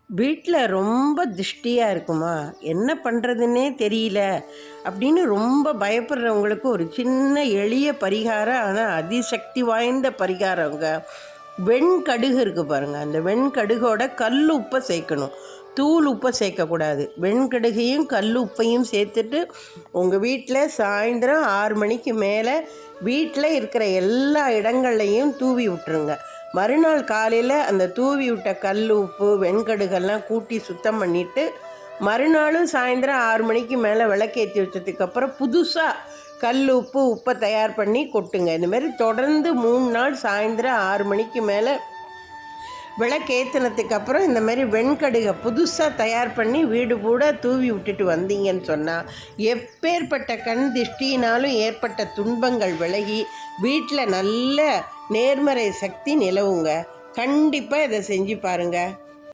வீட்டில் ரொம்ப திஷ்டியாக இருக்குமா, என்ன பண்ணுறதுன்னே தெரியல அப்படின்னு ரொம்ப பயப்படுறவங்களுக்கு ஒரு சின்ன எளிய பரிகாரம், ஆனால் அதிசக்தி வாய்ந்த பரிகாரங்க. வெண்கடுகு இருக்குது பாருங்கள், அந்த வெண்கடுகோட கல் உப்பை சேர்க்கணும், தூள் உப்பை சேர்க்கக்கூடாது. வெண்கடுகையும் கல் உப்பையும் சேர்த்துட்டு உங்கள் வீட்டில் சாயந்தரம் 6 மணிக்கு மேலே வீட்டில் இருக்கிற எல்லா இடங்கள்லையும் தூவி விட்டுருங்க. மறுநாள் காலையில் அந்த தூவி விட்ட கல் உப்பு வெண்கடுகெல்லாம் கூட்டி சுத்தம் பண்ணிவிட்டு மறுநாளும் சாயந்தரம் 6 மணிக்கு மேலே விளக்கேற்றி வச்சதுக்கப்புறம் புதுசாக கல் உப்பை தயார் பண்ணி கொட்டுங்க. இந்தமாரி தொடர்ந்து 3 நாள் சாயந்தரம் 6 மணிக்கு மேலே விளக்கேற்றினதுக்கு அப்புறம் இந்தமாரி வெண்கடுகை புதுசாக தயார் பண்ணி வீடு கூட தூவி விட்டுட்டு வந்தீங்கன்னு சொன்னால் எப்பேற்பட்ட கண் திஷ்டினாலும் ஏற்பட்ட துன்பங்கள் விலகி வீட்டில் நல்ல நேர்மறை சக்தி நிலவுங்க. கண்டிப்பாக இதை செஞ்சு பாருங்கள்.